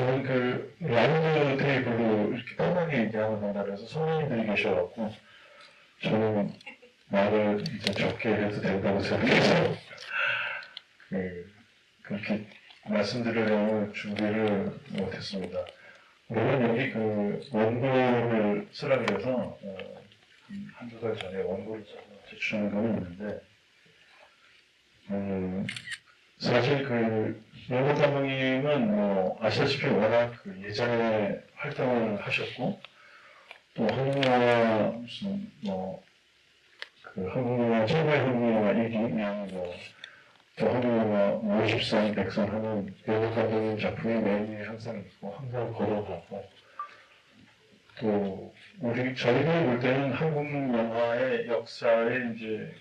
저는 그 라운드 테이블로 이렇게 뻔하게 얘기하고 된다 그래서 선생님들이 계셔갖고 저는 말을 이제 적게 해도 된다고 생각해서 그렇게 말씀드리려고 준비를 못했습니다. 물론 여기 그 원고를 쓰라 그래서 한두 달 전에 원고를 써서 제출한 건 있는데 사실 그 영호 감독님은 뭐 아시다시피 워낙 그 예전에 활동을 하셨고 또 한국영화 무슨 그 한국영화 최고의 한국영화 1위 또 한국영화 50선 100선 하는 영호 감독님 작품이 메인에 항상 있고 항상 걸어가고 또 저희가 볼 때는 한국 영화의 역사의 이제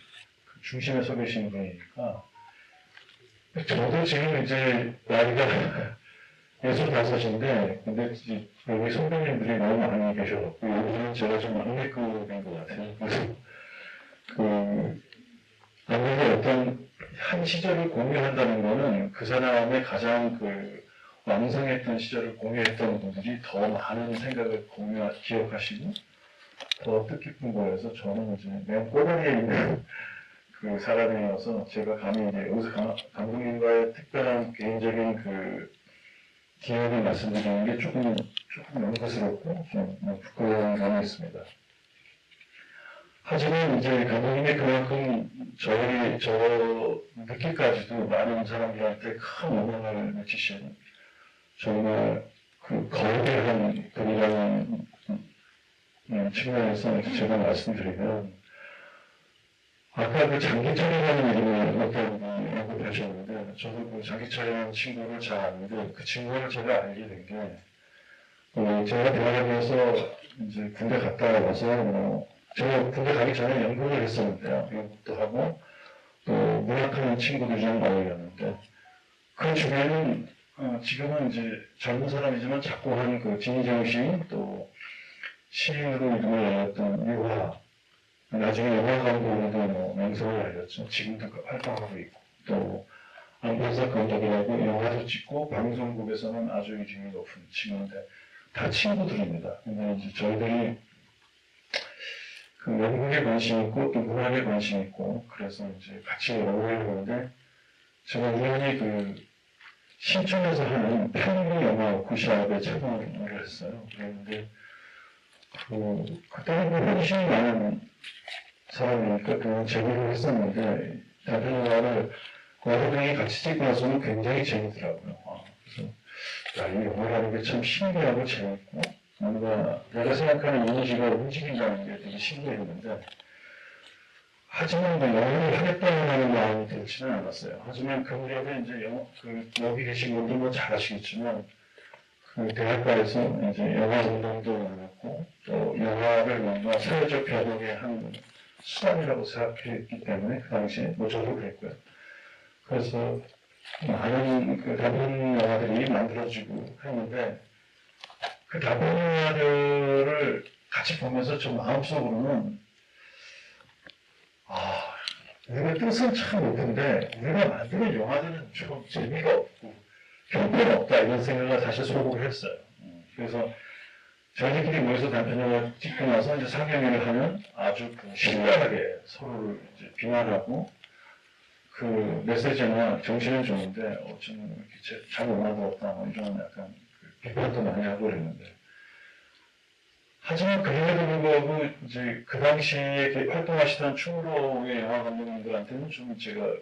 그 중심에 서 계신 분이니까 저도 지금 이제 나이가 65인데, 근데 여기 선배님들이 너무 많이 계셔갖고, 여기는 제가 좀 막내급인 것 같아요. 그래서, 아무래도 어떤 한 시절을 공유한다는 거는 그 사람의 가장 왕성했던 시절을 공유했던 분들이 더 많은 생각을 기억하시고, 더 뜻깊은 거여서 저는 이제 맨 꼬다리에 있는 그 사람이어서 제가 감히 이제 여기서 감독님과의 특별한 개인적인 기억을 말씀드리는 게 조금 영광스럽고 좀 부끄러운 감이 있습니다. 하지만 이제 감독님이 그만큼 저 늦게까지도 많은 사람들한테 큰 영향을 미치신 정말 거대한 분이라는 측면에서 제가 말씀드리면 아까 그 장기철이라는 이름을 어떤 분이 언급하셨는데, 저도 그 장기철이라는 친구를 잘 아는데, 그 친구를 제가 알게 된 게, 제가 대학에서 이제 군대 갔다 와서, 제가 군대 가기 전에 연극을 했었는데요. 연극도 하고, 또 문학하는 친구들이랑 어울렸는데, 그 중에는, 지금은 이제 젊은 사람이지만 작고한 그 진희정 씨, 또 시인으로 이름을 알렸던 유화, 나중에 영화 감독으로도 명성을 알렸죠. 지금도 활동하고 있고, 또 안판석 감독이라고 영화도 찍고 방송국에서는 아주 이름이 높은 친구인데 다 친구들입니다. 근데 이제 저희들이 그 연극에 관심 있고 또 문학에 관심 있고 그래서 이제 같이 어울리는데 제가 우연히 신촌에서 하는 편리 영화 굿샵에 참여를 했어요. 그랬는데 그때는 훨씬 많은 사람이니까 그냥 재미를 했었는데 단편 영화를 여러 명이 같이 찍고 나서는 굉장히 재밌더라고요. 그래서 이 영화라는 게 참 신기하고 재밌고 뭔가 내가 생각하는 이미지가 움직인다는 게 되게 신기했는데 하지만 영화를 하겠다는 마음이 들지는 않았어요. 하지만 그 무렵에 이제 여기 계신 분들 뭐 잘 아시겠지만 대학가에서 이제 영화 운동도 많았고 또 영화를 뭔가 사회적 변혁의 한 수단이라고 생각했기 때문에 그 당시에 저도 그랬고요. 그래서 많은 단편 영화들이 만들어지고 했는데 그 단편 영화들을 같이 보면서 저 마음속으로는 우리가 뜻은 참 높은데 우리가 만드는 영화들은 좀 재미가 없고 경계가 없다 이런 생각을 사실 속으로 했어요. 그래서 저희들끼리 모여서 단편 영화 찍고 나서 이제 상영회를 하면 아주 신랄하게 서로를 이제 비난하고 메시지나 정신은 좋은데 어쩌면 이렇게 잘못 만들었다 이런 약간 비판도 많이 하고 그랬는데 하지만 그럼에도 불구하고 이제 그 당시에 활동하시던 충무로의 영화 감독님들한테는 제가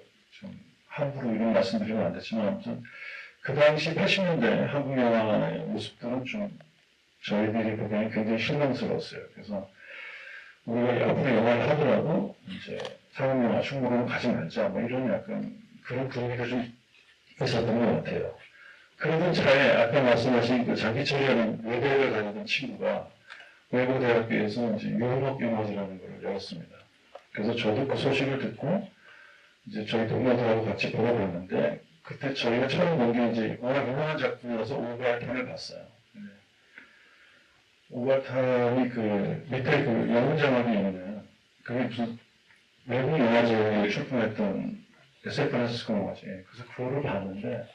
함부로 이런 말씀드리면 안 됐지만 아무튼 그 당시 80년대 한국 영화의 모습들은 저희들이 보기에는 굉장히 실망스러웠어요. 그래서 우리가 앞으로 영화를 하더라도 이제 상업영화 충무로는 가지 말자 이런 약간 그런 분위기가 좀 있었던 것 같아요. 그러던 차에 아까 말씀하신 장기철이라는 외대를 다니던 친구가 외고대학교에서 이제 유럽영화제라는 걸 열었습니다. 그래서 저도 그 소식을 듣고 이제 저희 동료들하고 같이 보러 갔는데 그때 저희가 처음 본 게 이제 워낙 유명한 작품이라서 오발탄을 봤어요. 오발탄이 밑에 영문 자막이 있는 그게 무슨 외국 영화제에 출품했던 샌프란시스코 영화제. 그래서 그거를 봤는데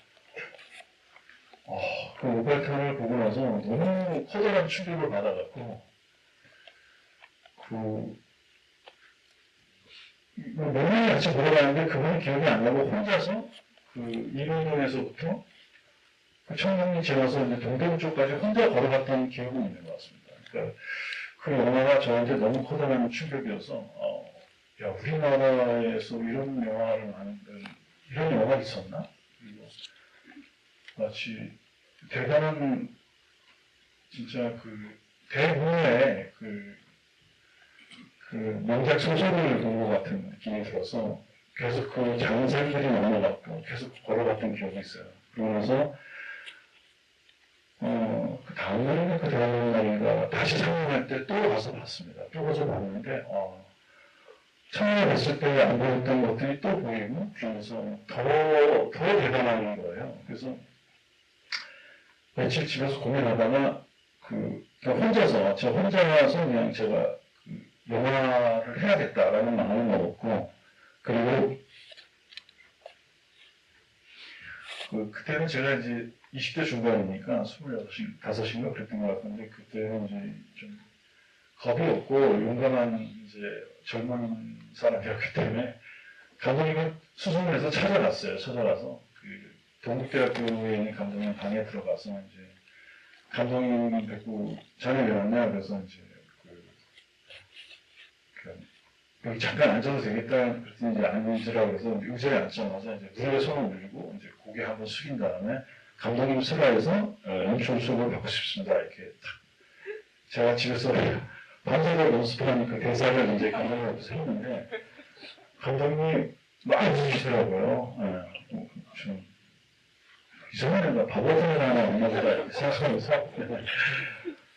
그 오팔탄을 보고 나서 너무 커다란 충격을 받아갖고, 몇 명이 같이 보러 가는데 그분이 기억이 안 나고 혼자서 이민동에서부터 청량리 지나서 이제 동대문 쪽까지 혼자 걸어갔던 기억이 있는 것 같습니다. 그러니까 그 영화가 저한테 너무 커다란 충격이어서, 야, 우리나라에서 이런 영화를 이런 영화가 있었나? 그리고 마치 대단한, 진짜 대부의 명작 소설을 본 것 같은 느낌이 들어서 계속 그 장면들이 넘어갔고 계속 걸어갔던 기억이 있어요. 그러면서 그 다음 날인가 그 다음 날인가 다시 상영할 때 또 가서 봤습니다. 또 가서 봤는데 처음에 봤을 때 안 보였던 것들이 또 보이고 그러면서 더 대단한 거예요. 그래서 며칠 집에서 고민하다가 저 혼자서 그냥 제가 영화를 해야겠다라는 마음을 먹었고, 그리고 그때는 제가 이제 20대 중반이니까 25인가 그랬던 것 같은데, 그때는 이제 좀 겁이 없고 용감한 이제 젊은 사람이었기 때문에 감독님을 수소문해서 찾아갔어요. 찾아가서 동국대학교에 있는 감독님 방에 들어가서 이제 감독님 뵙고 자네 왜 왔냐 그래서 이제 여기 잠깐 앉아도 되겠다 그랬더니 이제 앉으라고 해서 의자에 앉자마자 이제 무릎에 손을 올리고 이제 고개 한번 숙인 다음에 감독님 슬라에서 연출 수업을 받고 싶습니다 이렇게 제가 집에서 반사로 연습한 그 대사를 이제 감독님 앞에서 했는데 감독님이 막 웃으시더라고요. 좀 이상한 애가 바보 같은 애가 하나 없나 보다 이렇게 생각하면서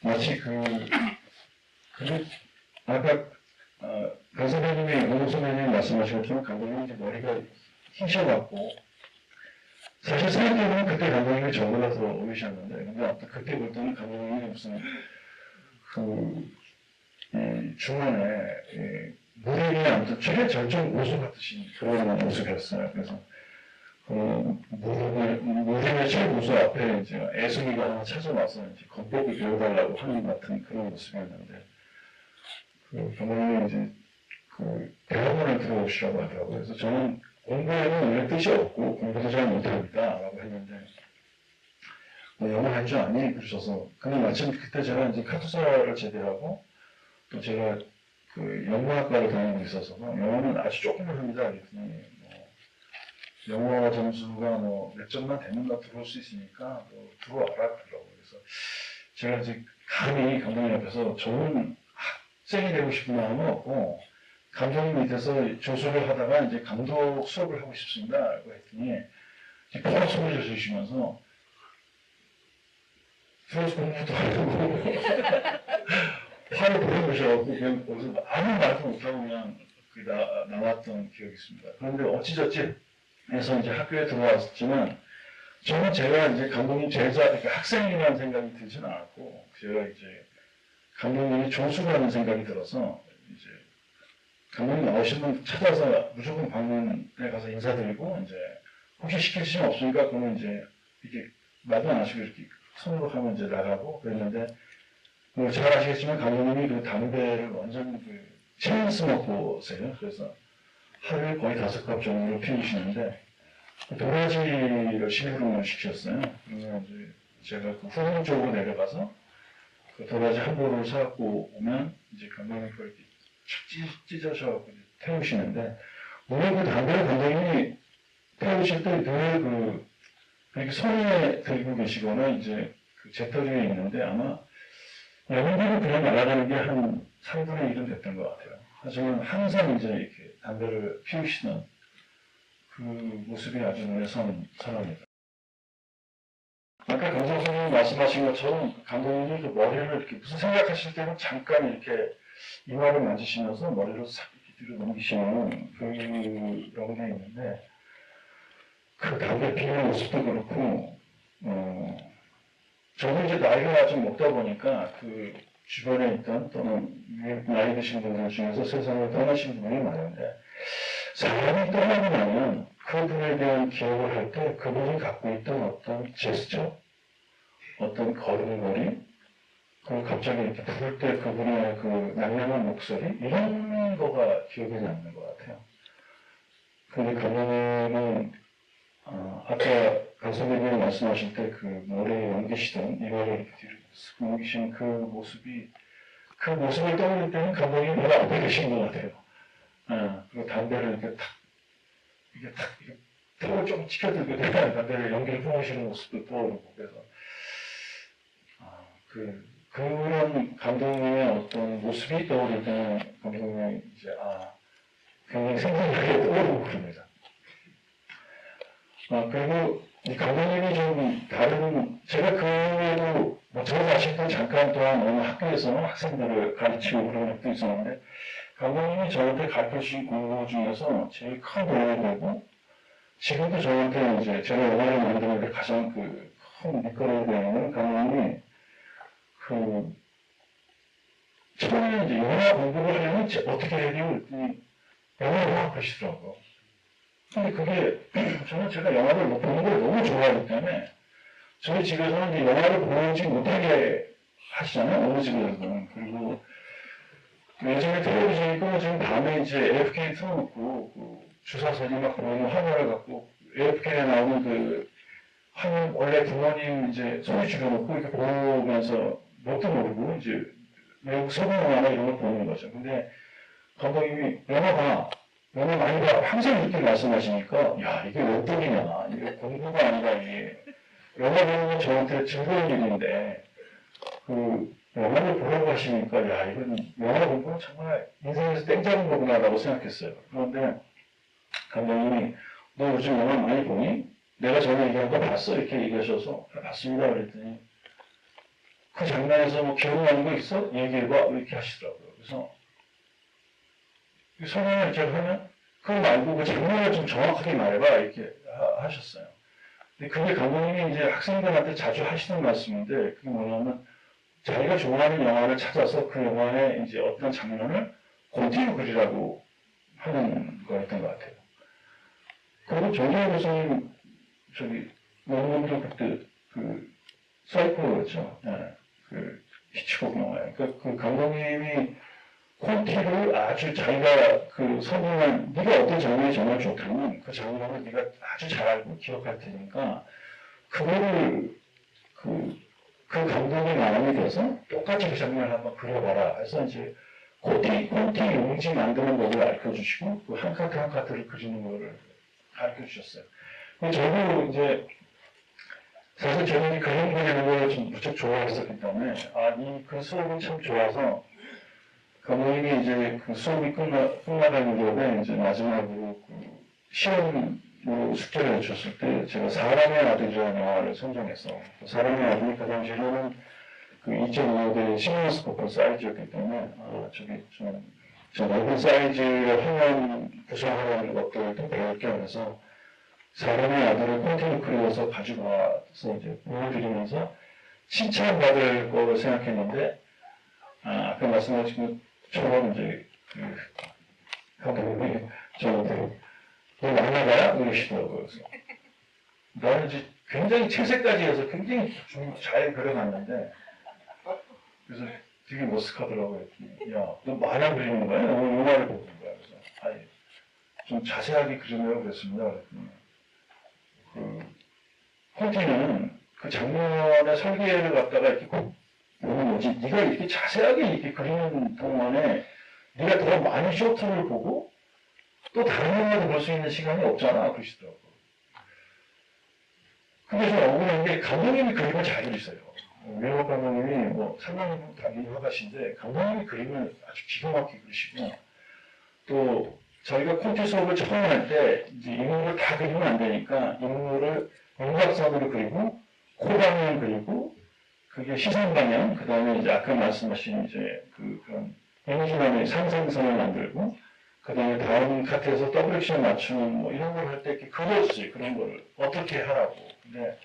마치 아까 강 선배님이 오늘 선배님이 말씀하신 것처럼 감독님이 이제 머리가 휘셔갖고 사실 생각해보면 그때 감독님이 저보다 더 어리셨는데 근데 아무튼 그때 볼 때는 감독님이 무슨 중간에 무대에 아무튼 최절정 고수 같으신 그런 모습이었어요. 그래서 무대의 최고수 앞에 이제 애송이가 하나 찾아와서 이제 건법을 배워달라고 하는 같은 그런 모습이었는데 감독님이 이제 대학원을 들어오시라고 하더라고요. 그래서 저는 공부에는 원래 뜻이 없고 공부도 잘 못합니다 라고 했는데 영어 할 줄 아니? 그러셔서 근데 마침 그때 제가 이제 카투사를 제대하고 또 제가 영문학과를 다니고 있어서 영어는 아주 조금만 합니다. 그랬더니 영어 점수가 몇 점만 되면 들어올 수 있으니까 들어와라 그러더라고요. 그래서 제가 이제 감히 감독님 앞에서 좋은 학생이 되고 싶은 마음은 없고 감독님 밑에서 조수를 하다가 이제 감독 수업을 하고 싶습니다 라고 했더니 바로 소리를 지르시면서 수업 공부도 하고 팔을 돌려보셔갖고 그냥 거기서 아무 말도 못하고 그냥 나왔던 기억이 있습니다. 그런데 어찌저찌 해서 이제 학교에 들어왔지만 저는 제가 이제 감독님 제자, 그러니까 학생이라는 생각이 들지는 않았고 제가 이제 감독님이 조수라는 생각이 들어서 이제 감독님 나오시면 찾아서 무조건 방문에 가서 인사드리고 이제 혹시 시킬 시간 없으니까 그러면 이제 이렇게 말도 안 하시고 이렇게 손으로 하면 이제 나가고 그랬는데 잘 아시겠지만 감독님이 담배를 완전 체인 스모커세요. 그래서 하루에 거의 5갑 정도를 피우시는데 도라지를 심부름을 시켰어요. 그래서 이제 제가 후문 쪽으로 내려가서 도라지 한 보를 사갖고 오면 이제 감독님이 그걸 이렇게 착 찢어셔갖고 태우시는데 오늘 담배를 감독님이 태우실 때 늘 이렇게 손에 들고 계시거나 이제 제터 위에 있는데 아마 연기로 그냥 날아가는 게 한 3분의 1은 됐던 것 같아요. 하지만 항상 이제 이렇게 담배를 피우시는 그 모습이 아주 눈에 선 사람입니다. 아까 강성 선생님이 말씀하신 것처럼 감독님이 머리를 이렇게 무슨 생각하실 때는 잠깐 이렇게 이마를 만지시면서 머리를 싹 이렇게 뒤로 넘기시는 그런 게 있는데 담배 피우는 모습도 그렇고 저도 이제 나이가 좀 먹다 보니까 주변에 있던 또는 나이 드신 분들 중에서 세상을 떠나신 분이 많은데 사람이 떠나고 나면 그분에 대한 기억을 할 때 그분이 갖고 있던 어떤 제스처 어떤 걸음걸이, 그리고 갑자기 이렇게 부를 때 그분의 그 낭낭한 목소리, 이런 거가 기억에 남는 것 같아요. 근데 감독님은, 아까 강 선배님이 말씀하실 때 그 모래에 옮기시던 이거를 이렇게 뒤로 쓱 옮기신 그 모습이, 그 모습을 떠올릴 때는 감독님이 바로 앞에 계신 것 같아요. 그리고 담배를 이렇게 탁, 이게 탁, 이게 턱을 좀 치켜들고 담배를 연기를 뿜으시는 모습도 떠오르고, 그래서, 그런 감독님의 어떤 모습이 떠오를 때는 감독님이 이제, 굉장히 생생하게 떠오르고 그럽니다. 그리고 이 감독님이 좀 다른, 제가 그 외에도, 저 자신도 잠깐 동안 어느 학교에서 학생들을 가르치고 그런 적도 있었는데, 감독님이 저한테 가르쳐 주신 공부 중에서 제일 큰 도움이 되고, 지금도 저한테 이제 제가 영화를 만드는데 가장 그 큰 밑거름이 되는 감독님이 처음에 이제 영화 공부를 하려면 어떻게 해야 돼요? 영화를 막 그러시더라고요. 근데 그게, 저는 제가 영화를 보는 걸 너무 좋아하기 때문에, 저희 집에서는 이제 영화를 보지 못하게 하시잖아요, 어느 집에서는. 그리고, 요즘에 텔레비전이 끊어지면 밤에 이제 AFK 틀어놓고, 주사선이 막 보이는 화면을 갖고, AFK에 나오는 그, 화면, 원래 부모님 이제 소리 줄여놓고 이렇게 보면서, 뭣도 모르고, 이제, 외국 서구 영화나 이런 걸 보는 거죠. 근데, 감독님이 영화 봐. 영화 많이 봐. 항상 이렇게 말씀하시니까, 야, 이게 웬 돈이냐. 이게 공부가 아니라 이게, 영화 보는 건 저한테 즐거운 일인데, 영화를 보라고 하시니까, 야, 이건, 영화 공부는 정말 인생에서 땡잡은 거구나라고 생각했어요. 그런데, 감독님이, 너 요즘 영화 많이 보니? 내가 전에 얘기한 거 봤어? 이렇게 얘기하셔서, 봤습니다. 그랬더니, 그 장면에서 뭐 기억나는 거 있어? 얘기해봐. 이렇게 하시더라고요. 그래서, 설명을 이렇게 하면, 그거 말고 그 장면을 좀 정확하게 말해봐. 이렇게 하셨어요. 근데 그게 감독님이 이제 학생들한테 자주 하시는 말씀인데, 그게 뭐냐면, 자기가 좋아하는 영화를 찾아서 그 영화의 이제 어떤 장면을 콘티뉴 그리라고 하는 거였던 것 같아요. 그리고 조재호 교수님, 원본도 그때, 사이코였죠. 히치콕 영화에. 그 감독님이 콘티를 아주 자기가 선정한, 네가 어떤 장면이 정말 좋다면 그 장면을 네가 아주 잘 알고 기억할 테니까 그거를 그 감독의 마음이 돼서 똑같이 그 장면을 한번 그려봐라. 해서 이제 콘티 용지 만드는 법을 가르쳐 주시고 그 한 카트 한 카트를 그리는 거를 가르쳐 주셨어요. 저도 이제 사실 저는 그림 그리는 걸 좀 무척 좋아했었기 때문에 그 수업이 참 좋아서 감독님이 이제 수업이 끝나가는 무렵에 이제 마지막으로 시험으로 숙제를 해줬을 때 제가 사람의 아들이라는 영화를 선정했어. 사람의 아들이 그 당시에는 2.5대 시네마스코프 사이즈였기 때문에 저 넓은 사이즈의 화면 구성하는 것들을 좀 배울 겸해서 사람의 아들을 콘티뉴 그려서 가지고 와서 이제 보여드리면서 칭찬받을 거로 생각했는데 아까 말씀하신 것처럼 이제 감독님이 저한테 너 만나봐야? 이러시더라고요. 그래서 나는 이제 굉장히 채색까지 해서 굉장히 좀 잘 그려놨는데 그래서 되게 머쓱하더라고요. 야, 너 만화 그리는 거야? 너 영화를 보는 거야? 그래서 좀 자세하게 그리려고 그랬습니다. 그랬더니 콘티는 그 장면의 설계를 갖다가 이렇게 보는 거지. 네가 이렇게 자세하게 이렇게 그리는 동안에 네가 더 많은 쇼트를 보고 또 다른 영화를 볼 수 있는 시간이 없잖아. 그러시더라고요. 근데 좀 억울한 게 감독님이 그림을 잘 그리세요. 외국 감독님이 상당히 당연히 화가신데 감독님이 그림을 아주 기가 막히게 그리시고 또 저희가 콘티 수업을 처음 할 때 이제 인물을 다 그리면 안 되니까 인물을 윤곽선으로 그리고 코방향 그리고 그게 시선 방향 그 다음에 이제 아까 말씀하신 이제 그런 인물의 상상선을 만들고 그 다음에 다음 카트에서 더블 액션 맞추는 이런 걸 할 때 이렇게 그려주세요. 그런 거를 어떻게 하라고. 근데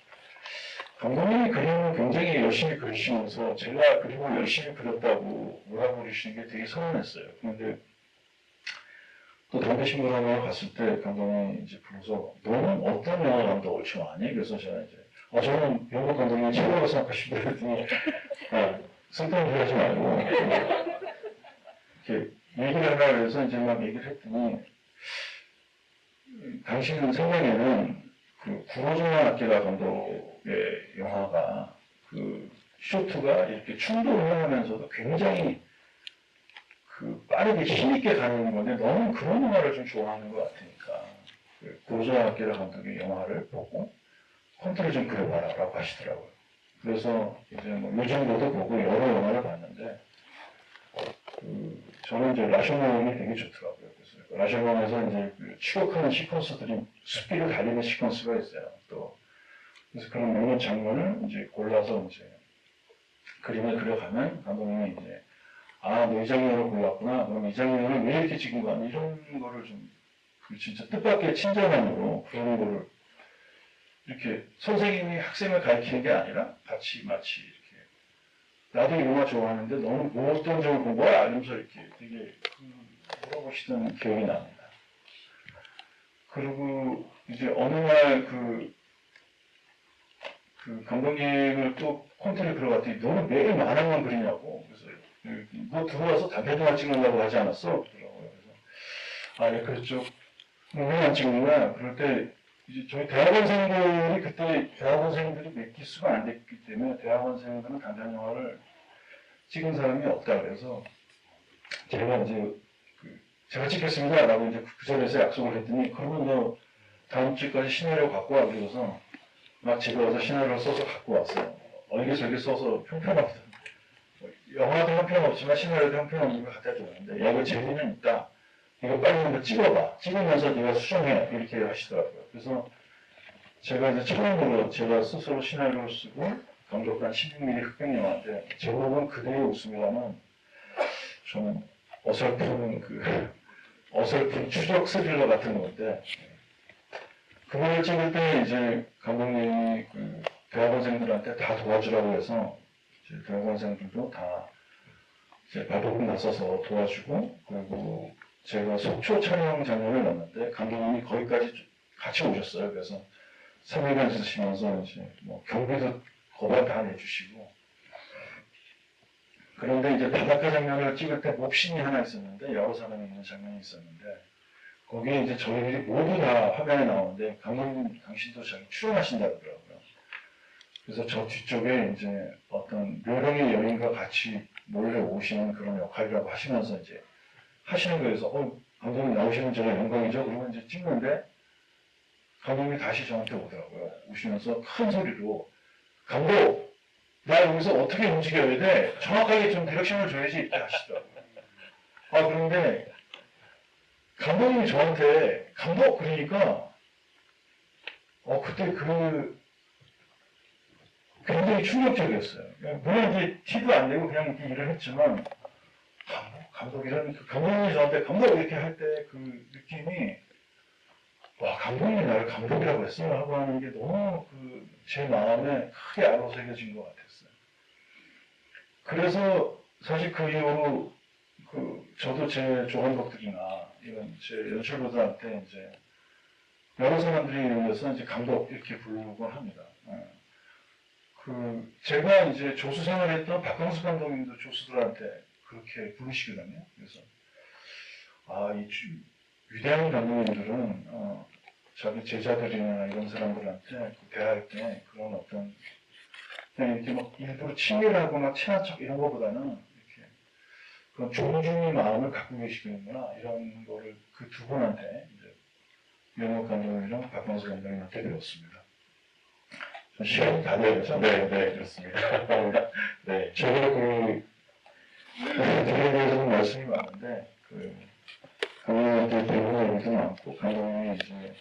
감독님이 그림을 굉장히 열심히 그리시면서 제가 그림을 열심히 그렸다고 뭐라고 그러시는 게 되게 서운했어요. 근데 또 담배 신문하러 갔을 때 감독님이 이제 불러서 너는 어떤 영화를 하면 더 옳지 않니? 그래서 제가 이제 저는 영국 감독님이 최고라고 생각하시고 그랬더니, 쓸데없는 소리 하지 말고, 이렇게 얘기를 하려고 해서 이제 막 얘기를 했더니, 당신 생각에는 그 구로조나 아키라 감독의 영화가 그 쇼트가 이렇게 충돌을 하면서도 굉장히 그 빠르게 힘있게 가는 건데 너무 그런 영화를 좀 좋아하는 것 같으니까 그 구로조나 아키라 감독의 영화를 보고 컨트를 좀 그려봐라라고 하시더라고요. 그래서 이제 뭐 요즘도 보고 여러 영화를 봤는데 저는 이제 라쇼몬이 되게 좋더라고요. 그래서 라쇼몬에서 이제 그 추격하는 시퀀스들이 숲길을 달리는 시퀀스가 있어요. 또 그래서 그런 몇몇 장면을 이제 골라서 이제 그림을 그려가면 감독님이 이제 너 이 장면을 골랐구나. 그럼 이 장면을 왜 이렇게 찍은 거야? 이런 거를 좀 진짜 뜻밖의 친절함으로 그런 거를 이렇게 선생님이 학생을 가르치는 게 아니라 같이 마치 이렇게 나도 영화 좋아하는데 너는 뭐 어떤 점을 본 거야? 이러면서 이렇게 되게 물어보시던 기억이 납니다. 그리고 이제 어느 날 그 감독님을 또 콘텐츠를 들어갔더니 너는 매일 만화만 그리냐고. 그래서 너 들어와서 단편영화 찍는다고 하지 않았어? 그러더라고요. 그래서 예, 그랬죠. 왜안 찍는 거야? 그럴 때 이제 저희 대학원생들이 그때 대학원생들이 몇 기수가 안 됐기 때문에 대학원생들은 단편영화를 찍은 사람이 없다 그래서 제가 이제 제가 찍겠습니다라고 이제 그 자리에서 약속을 했더니 그러면 너 다음 주까지 시나리오 갖고 와 그래서 막 집에 와서 시나리오를 써서 갖고 왔어요. 얼개설개 써서 형편없던 영화도 형편없지만 시나리오도 형편없는 걸 갖다 줬는데 야 이거 재미는 있다. 이거 빨리 한번 찍어봐. 찍으면서 네가 수정해. 이렇게 하시더라고요. 그래서 제가 이제 처음으로 제가 스스로 시나리오를 쓰고 감독한 16mm 흑백 영화인데 제목은 그대의 웃음이라는 저는 어설픈 추적 스릴러 같은 건데 그걸 찍을 때 이제 감독님이 그 대학원생들한테 다 도와주라고 해서 이제 대학원생들도 다 이제 발버둥 나서서 도와주고 그리고 제가 속초 촬영 장면을 넣었는데 감독님이 거기까지 같이 오셨어요. 그래서 3일간 쓰시면서 이제 뭐 경비도 거반 다 내주시고 그런데 이제 바닷가 장면을 찍을 때 몹신이 하나 있었는데 여러 사람이 있는 장면이 있었는데 거기에 이제 저희들이 모두 다 화면에 나오는데 감독님 당신도 저기 출연하신다 그러더라고요. 그래서 저 뒤쪽에 이제 어떤 묘령의 여인과 같이 몰래 오시는 그런 역할이라고 하시면서 이제 하시는 거에서 감독님 나오시면 제가 영광이죠. 그러면 이제 찍는데 감독님이 다시 저한테 오더라고요. 오시면서 큰 소리로 감독 나 여기서 어떻게 움직여야 돼? 정확하게 좀 디렉션을 줘야지 이렇게 하시더라고요. 그런데 감독님이 저한테 감독 그러니까 그때 굉장히 충격적이었어요. 물론 이제 티도 안 내고 그냥 이렇게 일을 했지만 감독이라는 감독님이 저한테 감독 이렇게 할 때 그 느낌이 와 감독님이 나를 감독이라고 했어 하고 하는 게 너무 제 마음에 크게 아로새겨진 것 같았어요. 그래서 사실 그 이후로 저도 제 조감독들이나 이런 제 연출부들한테 이제 여러 사람들이 이러면서 이제 감독 이렇게 부르곤 합니다. 제가 이제 조수 생활했던 박광수 감독님도 조수들한테 그렇게 부르시거든요. 그래서 이 위대한 감독님들은 자기 제자들이나 이런 사람들한테 대할 때 그런 어떤 그냥 이렇게 막 일부러 친밀하고 막 친한 척 이런 거보다는 이렇게 그런 존중의 마음을 갖고 계시는구나 이런 거를 그 두 분한테 이제 명목 감독님이랑 박광수 감독님한테 배웠습니다. 시간이 다 되었죠? 네, 그렇습니다. 네, 제가 드리에 대해서는 말씀이 많은데, 감독님한테 배우는 일도 많고, 감독님이 이제,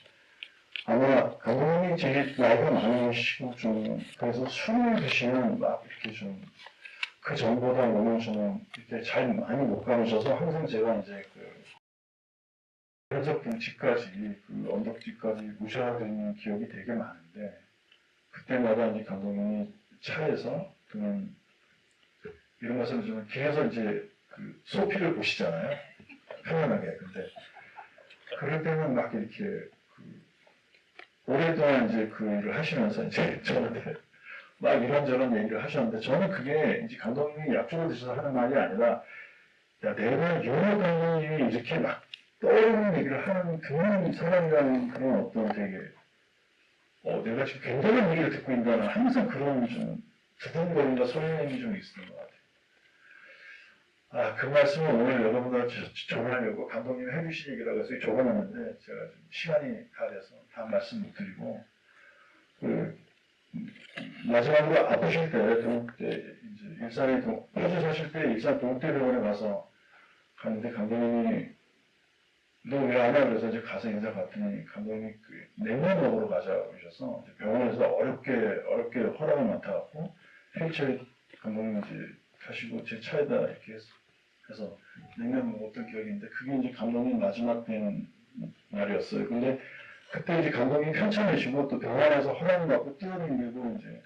아마 감독님이 되게 나이가 많으시고 그래서 술을 드시면 막 이렇게 그 전보다 오늘 저는 이렇게 잘 많이 못 감으셔서 항상 제가 이제 그래서 집까지, 언덕집까지 모셔드리는 기억이 되게 많은데, 그때마다 이제 감독님이 차에서 그냥 이런 말씀을 좀 길에서 이제 소피를 보시잖아요. 편안하게. 근데 그럴 때는 막 이렇게 오랫동안 이제 그 일을 하시면서 이제 저한테 막 이런저런 얘기를 하셨는데 저는 그게 이제 감독님이 약속을 드셔서 하는 말이 아니라 야, 내가 유머 감독님이 이렇게 막 떠오르는 얘기를 하는 그런 사람이라는 그런 어떤 되게 내가 지금 굉장한 얘기를 듣고 있다는 항상 그런 좀 두근거림과 설렘이 좀 있었던 것 같아요. 그 말씀을 오늘 여러분들한테 전하려고 감독님이 해주신 얘기라고 해서 적어놨는데 제가 좀 시간이 다 돼서 다 말씀 못 드리고 마지막으로 아프실 때 이제 일산에 호주 사실 때 일산 동태병원에 가서 갔는데 감독님이 너 왜 안 와? 그래서 이제 가서 인사 갔더니 감독님이 그 냉면 먹으러 가자고 그러셔서 병원에서 어렵게 허락을 맡아갖고 휠체어 감독님 이제 타시고 제 차에다 이렇게 해서 냉면 먹었던 기억이 있는데 그게 이제 감독님 마지막 된 날이었어요. 근데 그때 이제 감독님 편찮으시고 또 병원에서 허락을 받고 뛰어다니고 이제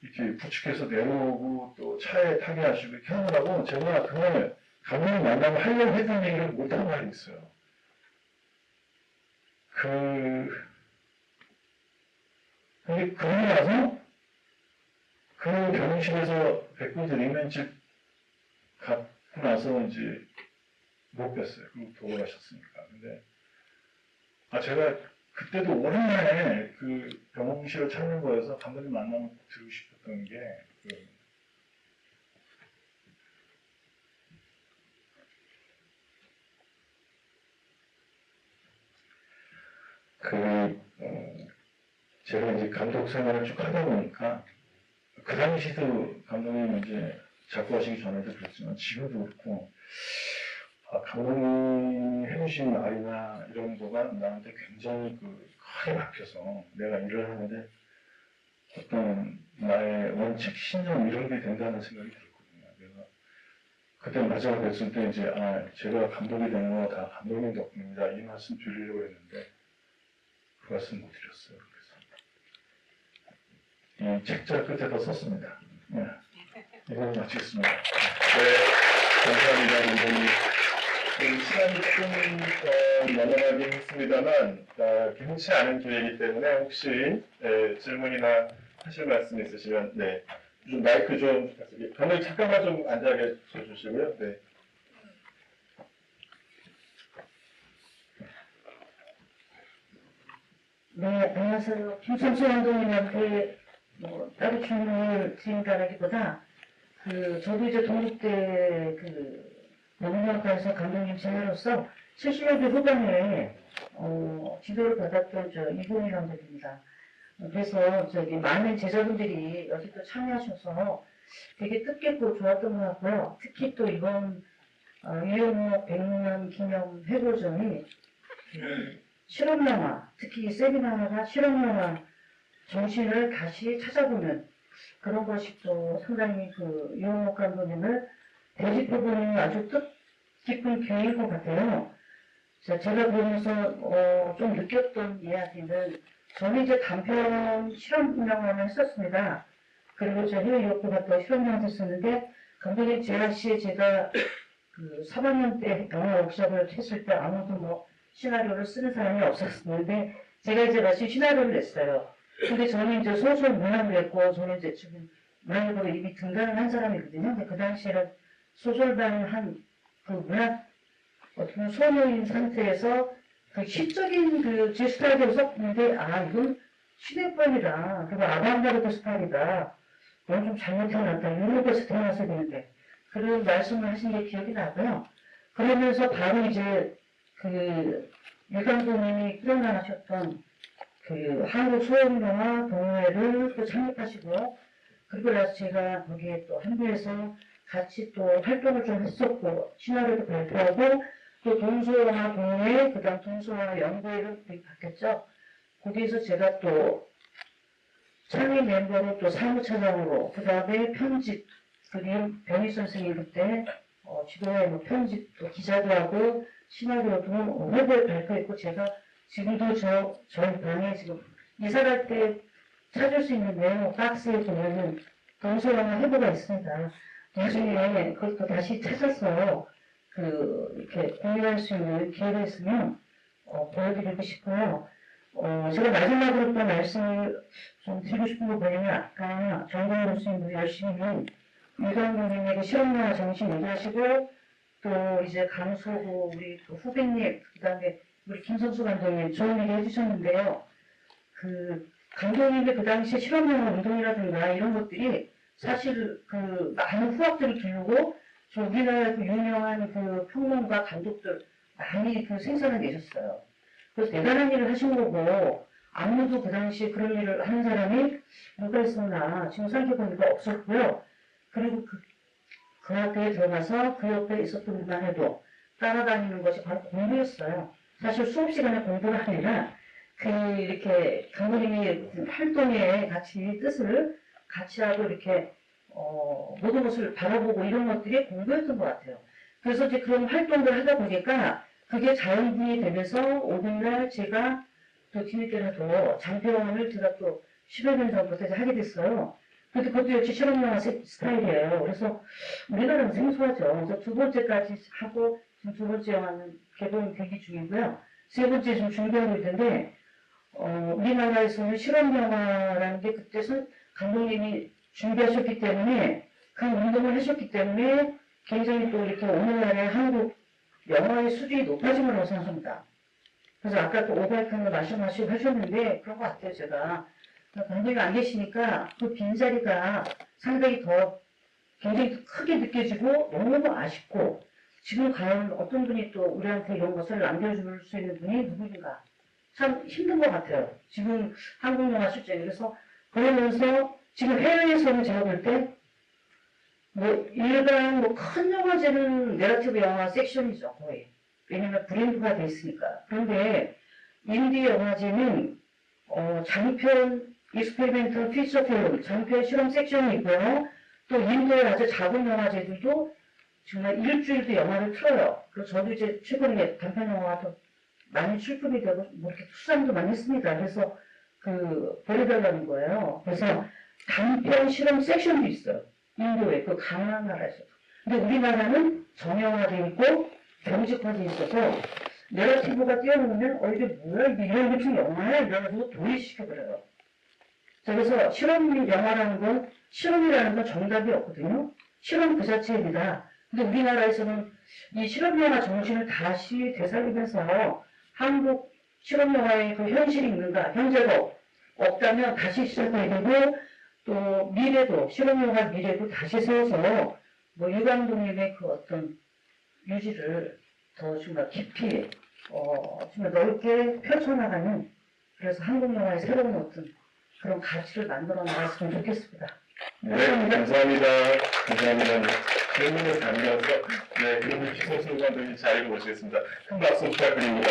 이렇게 부축해서 내려오고 또 차에 타게 하시고 이렇게 하느라고 제가 그날 감독님 만나면 하려고 했던 얘기를 못한 말이 있어요. 근데 그러고 나서 그 병실에서 백구지 냉면집 갔고 나서 이제 못 뵀어요. 그리고 돌아가셨으니까. 근데 제가 그때도 오랜만에 그 병실을 찾는 거여서 감독님 만나면 꼭 드리고 싶었던 게 제가 이제 감독 생활을 쭉 하다 보니까 그 당시도 감독님 이제 작곡하시기 전에도 그랬지만 지금도 그렇고 감독님이 해주신 말이나 이런 거가 나한테 굉장히 크게 박혀서 내가 일을 하는데 어떤 나의 원칙, 신념 이런 게 된다는 생각이 들었거든요. 그래서 그때 마지막 뵀을 때 이제 제가 감독이 되는 거 다 감독님 덕분입니다. 이 말씀 드리려고 했는데 그 말씀 못 드렸어요. 그래서 이 책자 끝에다 썼습니다. 네. 이걸 마치겠습니다. 네, 감사합니다. 시간이 조금 넘어가긴 했습니다만 기분치 않은 기회이기 때문에 혹시 질문이나 하실 말씀 있으시면 좀 마이크 좀 부탁드립니다. 감독님 잠깐만 좀 앉아 계셔 주시고요. 네. 네, 안녕하세요. 김천수 감독님한테 따로 질문을 드린다라기보다 저도 이제 동국대 영문학과에서 감독님 제자로서 70년대 후반에 지도를 받았던 이봉희 감독입니다. 그래서 많은 제자분들이 여기 또 참여하셔서 되게 뜻깊고 좋았던 것 같고요. 특히 또 이번 유영목 100년 기념 회고전이 실험영화, 특히 세미나가 실험영화 정신을 다시 찾아보는 그런 것이 또 상당히 유영목 감독님을 대집해보는 아주 뜻깊은 기회인 것 같아요. 제가 보면서 좀 느꼈던 이야기는 저는 이제 단편 실험영화를 했었습니다. 그리고 저 해외 유학도 갔다 실험영화 했었는데 감독님 제아씨에 제가 3학년 때 영화 워크숍을 했을 때 아무도 시나리오를 쓰는 사람이 없었는데 제가 이제 마침 시나리오를 냈어요. 근데 저는 이제 소설 문학을 냈고 저는 이제 지금 문학으로 이미 등단을 한 사람이거든요. 근데 그 당시에는 소설반을 한 문학 어떤 소녀인 상태에서 시적인 제 스타일을 썼는데 이건 시대법이다. 그리고 아방가르드 스타일이다. 넌 좀 잘못 태어났다. 유럽에서 태어났어야 되는데 그런 말씀을 하신 게 기억이 나고요. 그러면서 바로 이제 유 감독님이 끌어나가셨던 한국 소설영화 동호회를 또 창립하시고 그리고 나서 제가 거기에 또 한국에서 같이 또 활동을 좀 했었고 시나리오도 발표하고 또 동서영화 동호회 그다음 동서영화 연구회를 바뀌었죠. 거기에서 제가 또 창립 멤버로 또 사무차장으로 그다음에 편집 그리고 변희 선생님 그때 지도에 편집도 기자도 하고 시나리오도 회고에 발표했고 제가 지금도 저희 방에 지금 이사갈 때 찾을 수 있는데 박스에 보면은 동서영화 회고가 있습니다. 나중에 그것도 다시 찾아서 이렇게 공유할 수 있는 기회가 있으면 보여드리고 싶고요. 제가 마지막으로 또 말씀을 좀 드리고 싶은 거 뭐냐면 아까 정광 교수님도 열심히 유강교님에게 실험영화 정신 얘기하시고 또 이제 강소구 우리 또 후배님 그다음에 우리 김선수 감독님 좋은 얘기 해주셨는데요. 그 감독님의 그 당시에 실험영화 운동이라든가 이런 것들이 사실 그 많은 후학들을 기르고 저 우리나라 그 유명한 그 평론가 감독들 많이 그 생산을 내셨어요. 그래서 대단한 일을 하신 거고 아무도 그 당시에 그런 일을 하는 사람이 누가 있었나 지금 생각해보니까 없었고요. 그리고 그 학교에 들어가서 그 옆에 있었던 것만 해도 따라다니는 것이 바로 공부였어요. 사실 수업 시간에 공부가 아니라 그 이렇게 감독님이 활동에 같이 뜻을 같이 하고 이렇게 모든 것을 바라보고 이런 것들이 공부였던 것 같아요. 그래서 이제 그런 활동을 하다 보니까 그게 자연분이 되면서 오늘날 제가 또 뒤늦게라도 장편을 제가 또 10여 년 전부터 하게 됐어요. 근데 그것도 역시 실험영화 스타일이에요. 그래서 우리나라는 생소하죠. 그래서 두 번째까지 하고 지금 두 번째 영화는 개봉 대기 중이고요. 세 번째 지금 준비하고 있는데 우리나라에서는 실험영화라는 게 그때 감독님이 준비하셨기 때문에 그 운동을 하셨기 때문에 굉장히 또 이렇게 오늘날의 한국 영화의 수준이 높아진 거라고 생각합니다. 그래서 아까 또 오바이크를 마시고 하셨는데 그런 것 같아요, 제가. 감독이 안 계시니까 그 빈자리가 상당히 더 굉장히 크게 느껴지고 너무 아쉽고 지금 과연 어떤 분이 또 우리한테 이런 것을 남겨줄 수 있는 분이 누구인가 참 힘든 것 같아요. 지금 한국 영화 실제 그래서 그러면서 지금 해외에서는 제가 볼 때 뭐 일반 뭐 큰 영화제는 내러티브 영화 섹션이죠 거의. 왜냐면 브랜드가 돼 있으니까. 그런데 인디 영화제는 장편 익스페리멘털 피처 필름, 장편 실험 섹션이 있고요. 또 인도의 아주 작은 영화제들도 정말 일주일도 영화를 틀어요. 그래서 저도 이제 최근에 단편 영화도 많이 출품이 되고 뭐 이렇게 수상도 많이 했습니다. 그래서 보내달라는 거예요. 그래서 단편 실험 섹션도 있어요. 인도에 그 가난한 나라에서도. 근데 우리나라는 정형화돼 있고 경직화돼 있어서 내러티브가 뛰어넘으면 이게 뭐야 이게 이런 무슨 영화야 이러면서 도입시켜버려요. 그래서 실험 영화라는 건 실험이라는 건 정답이 없거든요. 실험 그 자체입니다. 근데 우리나라에서는 이 실험 영화 정신을 다시 되살리면서 한국 실험 영화의 그 현실이 있는가 현재가 없다면 다시 시작해야 되고 또 미래도 실험 영화 미래도 다시 세워서 뭐 유감독님의 그 어떤 유지를 더 정말 깊이 정말 넓게 펼쳐나가는 그래서 한국 영화의 새로운 어떤 그런 가치를 만들어 나갔으면 좋겠습니다. 네, 감사합니다. 감사합니다. 질문을 담겨서 그러면 김선수 감독님 자리로 모시겠습니다. 큰 박수 부탁드립니다.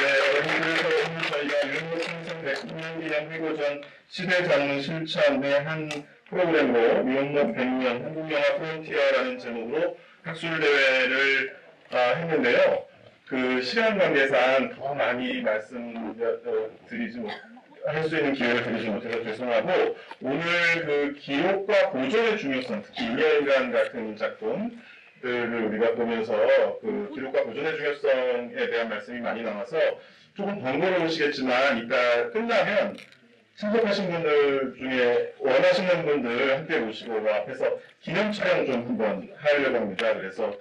여러분들 오늘 저희가 유럽 생성 110년 기념 회고전 시대 장문 실천의 한 프로그램으로 유럽 100년 한국영화 프론티어라는 제목으로 학술대회를 했는데요. 그 시간 관계상 더 많이 말씀드리지 할 수 있는 기회를 드리지 못해서 죄송하고 오늘 그 기록과 보존의 중요성, 특히 2년간 같은 작품들을 우리가 보면서 그 기록과 보존의 중요성에 대한 말씀이 많이 나와서 조금 번거로우시겠지만 이따 끝나면 참석하신 분들 중에 원하시는 분들 함께 모시고 앞에서 기념 촬영 좀 한번 하려고 합니다. 그래서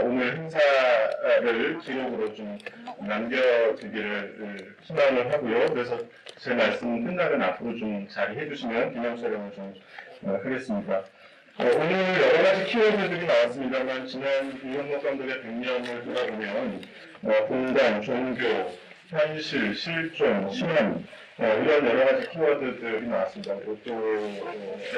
오늘 행사를 기록으로 좀 남겨두기를 희망을 하고요. 그래서 제 말씀 끝나면 앞으로 좀 자리해 주시면 기념 촬영을 좀 하겠습니다. 오늘 여러 가지 키워드들이 나왔습니다만 지난 이현목 감독의 100년을 돌아보면 공간, 종교, 현실, 실존, 신앙 이런 여러 가지 키워드들이 나왔습니다. 그리고 또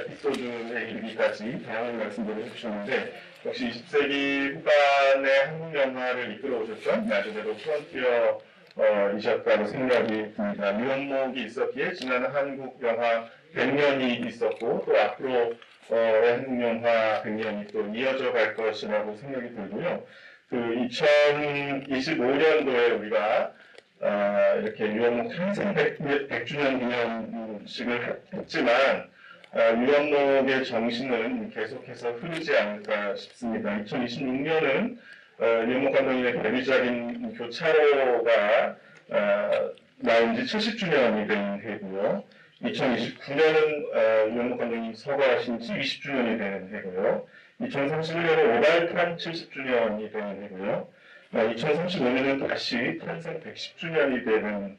에피소드에 이르기까지 다양한 말씀들을 해주셨는데 역시 20세기 후반의 한국 영화를 이끌어 오셨던 말 그대로 프론티어 이셨다고 생각이 듭니다. 류현목이 있었기에 지난 한국 영화 100년이 있었고 또 앞으로 한국 영화 100년이 또 이어져 갈 것이라고 생각이 들고요. 그 2025년도에 우리가 이렇게 류현목 탄생 100주년 기념식을 했지만 류현목의 정신은 계속해서 흐르지 않을까 싶습니다. 2026년은 류현목 감독님의 데뷔작인 교차로가 나온 지 70주년이 된 해고요. 2029년은 유영목 감독님 서거하신 지 20주년이 되는 해고요. 2031년은 오발탄 70주년이 되는 해고요. 2035년은 다시 탄생 110주년이 되는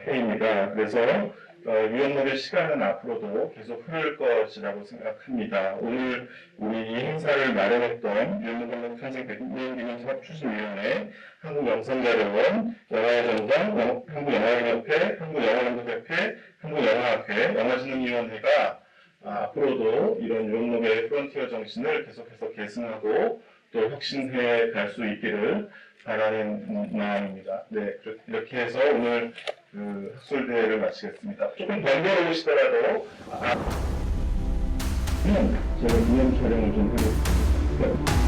해입니다. 그래서 유영목의 시간은 앞으로도 계속 흐를 것이라고 생각합니다. 오늘 우리 이 행사를 마련했던 유영목 감독 탄생 100년 기념 사업추진위원회, 한국영상자료원, 영화전당, 한국영화협회, 한국영화감독협회, 한국영화학회, 영화진흥위원회가 앞으로도 이런 유영목의 프론티어 정신을 계속해서 계승하고 또 혁신해 갈 수 있기를 바라는 마음입니다. 네, 이렇게 해서 오늘 그 학술대회를 마치겠습니다. 조금 번거로우시더라도 제가 기념 촬영을 좀 하겠습니다.